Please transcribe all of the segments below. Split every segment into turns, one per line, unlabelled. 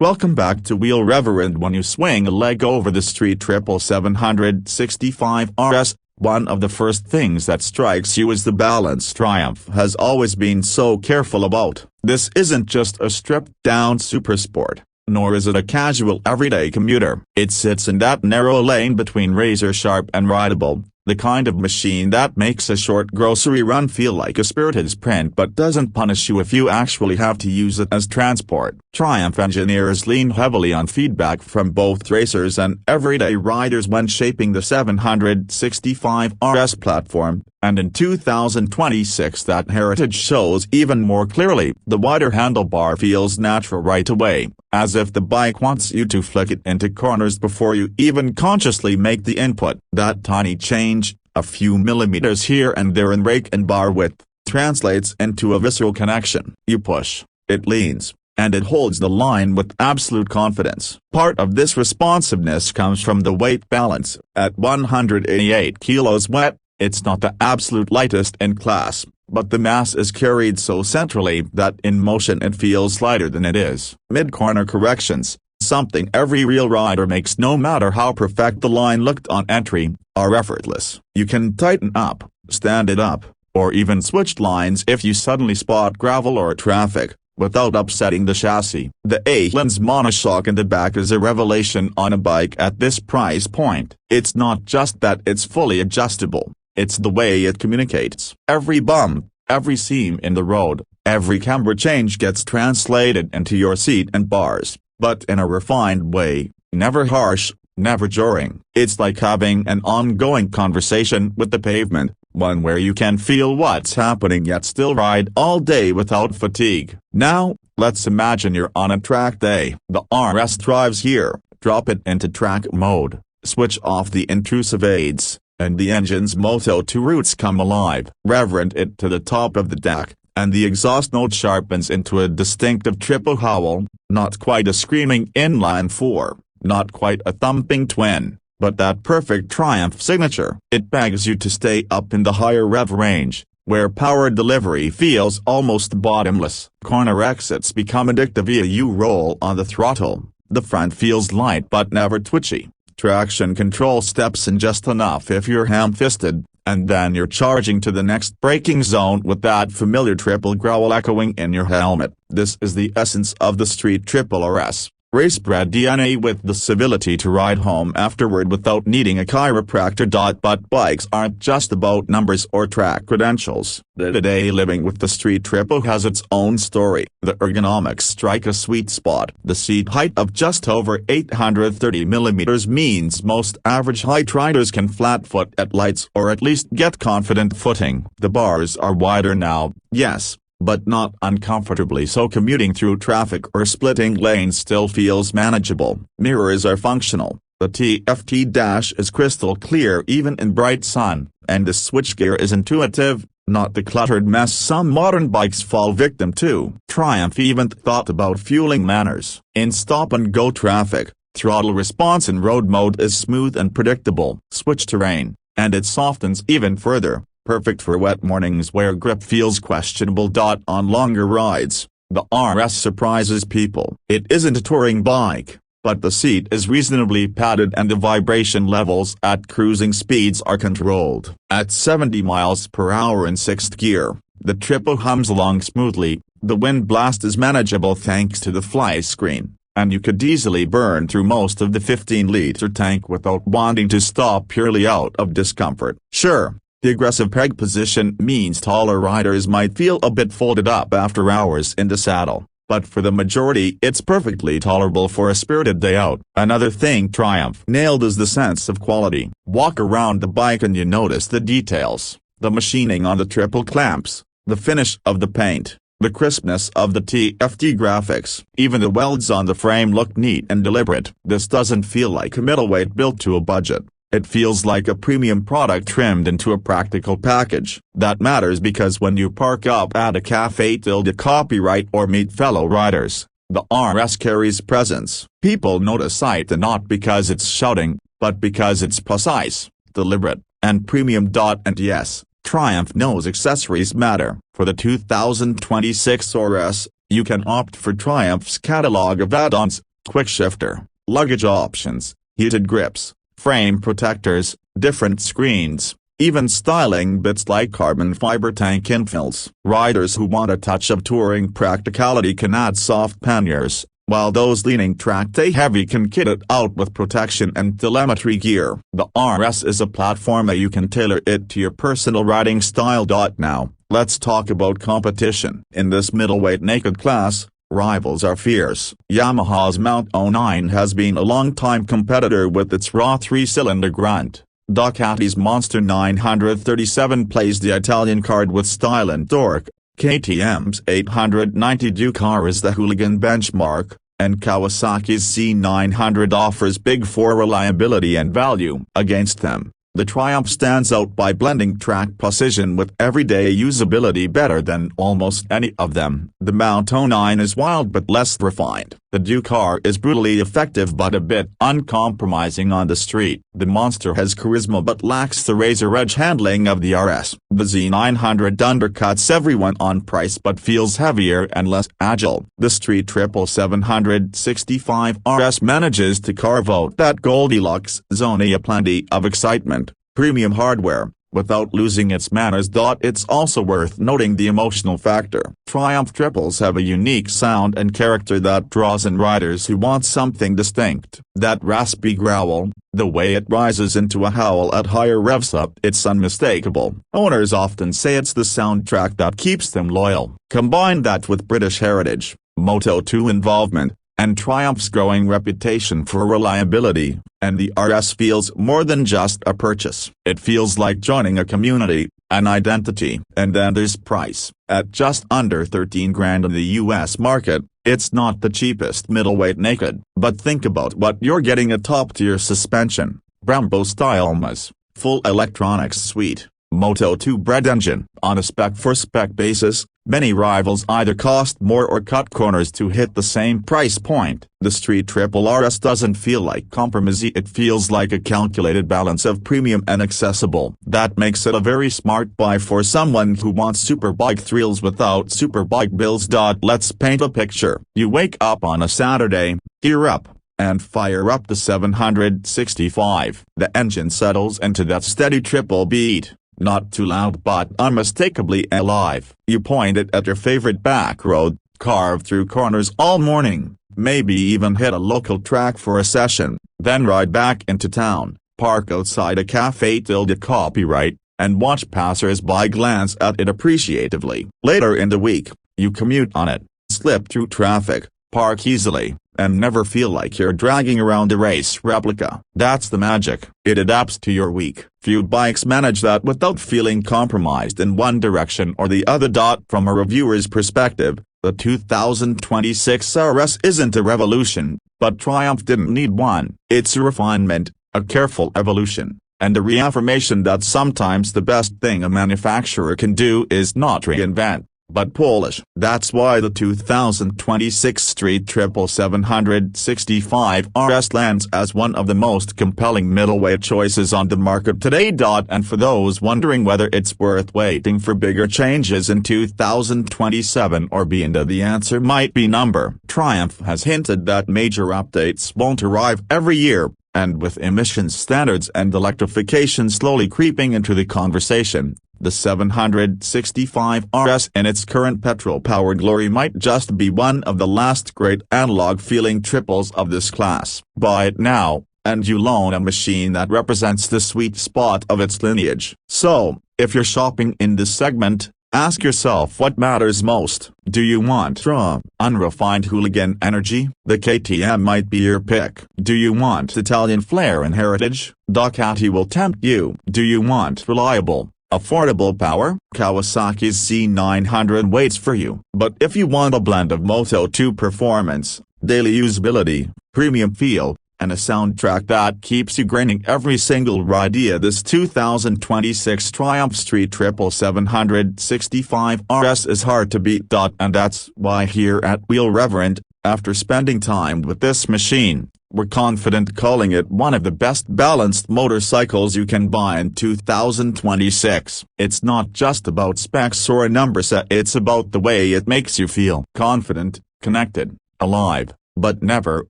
Welcome back to Wheel Rev. And when you swing a leg over the street 765 RS, one of the first things that strikes you is the balance Triumph has always been so careful about. This isn't just a stripped-down supersport, nor is it a casual everyday commuter. It sits in that narrow lane between razor-sharp and rideable, the kind of machine that makes a short grocery run feel like a spirited sprint but doesn't punish you if you actually have to use it as transport. Triumph engineers lean heavily on feedback from both racers and everyday riders when shaping the 765 RS platform, and in 2026 that heritage shows even more clearly. The wider handlebar feels natural right away, as if the bike wants you to flick it into corners before you even consciously make the input. That tiny change, a few millimeters here and there in rake and bar width, translates into a visceral connection. You push, it leans, and it holds the line with absolute confidence. Part of this responsiveness comes from the weight balance. At 188 kilos wet, it's not the absolute lightest in class, but the mass is carried so centrally that in motion it feels lighter than it is. Mid-corner corrections, something every real rider makes no matter how perfect the line looked on entry, are effortless. You can tighten up, stand it up, or even switch lines if you suddenly spot gravel or traffic, without upsetting the chassis. The Öhlins monoshock in the back is a revelation on a bike at this price point. It's not just that it's fully adjustable. It's the way it communicates. Every bump, every seam in the road, every camber change gets translated into your seat and bars, but in a refined way, never harsh, never jarring. It's like having an ongoing conversation with the pavement, one where you can feel what's happening yet still ride all day without fatigue. Now, let's imagine you're on a track day. The RS thrives here. Drop it into track mode, switch off the intrusive aids, and the engine's Moto2 roots come alive. Reverent it to the top of the deck, and the exhaust note sharpens into a distinctive triple howl, not quite a screaming inline four, not quite a thumping twin, but that perfect Triumph signature. It begs you to stay up in the higher rev range, where power delivery feels almost bottomless. Corner exits become addictive via you roll on the throttle. The front feels light but never twitchy. Traction control steps in just enough if you're ham-fisted, and then you're charging to the next braking zone with that familiar triple growl echoing in your helmet. This is the essence of the street triple RS. Race-bred DNA with the civility to ride home afterward without needing a chiropractor. But bikes aren't just about numbers or track credentials. The day living with the street triple has its own story. The ergonomics strike a sweet spot. The seat height of just over 830 mm means most average height riders can flat-foot at lights or at least get confident footing. The bars are wider now, yes, but not uncomfortably so. Commuting through traffic or splitting lanes still feels manageable. Mirrors are functional, the TFT dash is crystal clear even in bright sun, and the switchgear is intuitive, not the cluttered mess some modern bikes fall victim to. Triumph even thought about fueling manners. In stop-and-go traffic, throttle response in road mode is smooth and predictable. Switch terrain, and it softens even further. Perfect for wet mornings where grip feels questionable. On longer rides, the RS surprises people. It isn't a touring bike, but the seat is reasonably padded and the vibration levels at cruising speeds are controlled. At 70 miles per hour in 6th gear, the triple hums along smoothly. The wind blast is manageable thanks to the fly screen, and you could easily burn through most of the 15-liter tank without wanting to stop purely out of discomfort. Sure, the aggressive peg position means taller riders might feel a bit folded up after hours in the saddle, but for the majority it's perfectly tolerable for a spirited day out. Another thing Triumph nailed is the sense of quality. Walk around the bike and you notice the details, the machining on the triple clamps, the finish of the paint, the crispness of the TFT graphics. Even the welds on the frame look neat and deliberate. This doesn't feel like a middleweight built to a budget. It feels like a premium product trimmed into a practical package. That matters because when you park up at a cafe to copyright or meet fellow riders, the RS carries presence. People notice sight, and not because it's shouting, but because it's precise, deliberate, and premium. And yes, Triumph knows accessories matter. For the 2026 RS, you can opt for Triumph's catalog of add-ons, quick shifter, luggage options, heated grips, frame protectors, different screens, even styling bits like carbon fiber tank infills. Riders who want a touch of touring practicality can add soft panniers, while those leaning track day heavy can kit it out with protection and telemetry gear. The RS is a platform that you can tailor it to your personal riding style. Now, let's talk about competition. In this middleweight naked class, rivals are fierce. Yamaha's MT-09 has been a long-time competitor with its raw 3-cylinder grunt. Ducati's Monster 937 plays the Italian card with style and torque. KTM's 890 Ducati is the hooligan benchmark, and Kawasaki's C900 offers Big 4 reliability and value. Against them, the Triumph stands out by blending track precision with everyday usability better than almost any of them. The MT-09 is wild but less refined. The Ducati is brutally effective but a bit uncompromising on the street. The Monster has charisma but lacks the razor-edge handling of the RS. The Z900 undercuts everyone on price but feels heavier and less agile. The Street 765 RS manages to carve out that Goldilocks zone, a plenty of excitement, premium hardware, without losing its manners. It's also worth noting the emotional factor. Triumph triples have a unique sound and character that draws in riders who want something distinct. That raspy growl, the way it rises into a howl at higher revs up, it's unmistakable. Owners often say it's the soundtrack that keeps them loyal. Combine that with British heritage, Moto2 involvement, and Triumph's growing reputation for reliability, and the RS feels more than just a purchase. It feels like joining a community, an identity. And then there's price. At just under 13 grand in the US market, it's not the cheapest middleweight naked. But think about what you're getting: a top-tier suspension, Brembo Stylema's full electronics suite, Moto2 bred engine. On a spec-for-spec basis, many rivals either cost more or cut corners to hit the same price point. The Street Triple RS doesn't feel like compromise, it feels like a calculated balance of premium and accessible. That makes it a very smart buy for someone who wants superbike thrills without superbike bills. Let's paint a picture. You wake up on a Saturday, gear up, and fire up the 765. The engine settles into that steady triple beat. Not too loud but unmistakably alive. You point it at your favorite back road, carve through corners all morning, maybe even hit a local track for a session, then ride back into town, park outside a cafe till the copyright, and watch passers-by glance at it appreciatively. Later in the week, you commute on it, slip through traffic, park easily, and never feel like you're dragging around a race replica. That's the magic. It adapts to your week. Few bikes manage that without feeling compromised in one direction or the other. From a reviewer's perspective, the 2026 RS isn't a revolution, but Triumph didn't need one. It's a refinement, a careful evolution, and a reaffirmation that sometimes the best thing a manufacturer can do is not reinvent, but polish. That's why the 2026 Street 765 RS lands as one of the most compelling middleweight choices on the market today. And for those wondering whether it's worth waiting for bigger changes in 2027 or beyond, the answer might be number. Triumph has hinted that major updates won't arrive every year, and with emissions standards and electrification slowly creeping into the conversation, the 765 RS in its current petrol-powered glory might just be one of the last great analog-feeling triples of this class. Buy it now, and you'll own a machine that represents the sweet spot of its lineage. So, if you're shopping in this segment, ask yourself what matters most. Do you want raw, unrefined hooligan energy? The KTM might be your pick. Do you want Italian flair and heritage? Ducati will tempt you. Do you want reliable, affordable power? Kawasaki's C900 waits for you. But if you want a blend of Moto2 performance, daily usability, premium feel, and a soundtrack that keeps you grinning every single ride, this 2026 Triumph Street 765 RS is hard to beat. And that's why here at Wheel Rev, after spending time with this machine, we're confident calling it one of the best balanced motorcycles you can buy in 2026. It's not just about specs or a number set, it's about the way it makes you feel confident, connected, alive, but never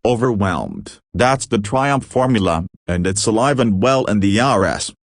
overwhelmed. That's the Triumph formula, and it's alive and well in the RS.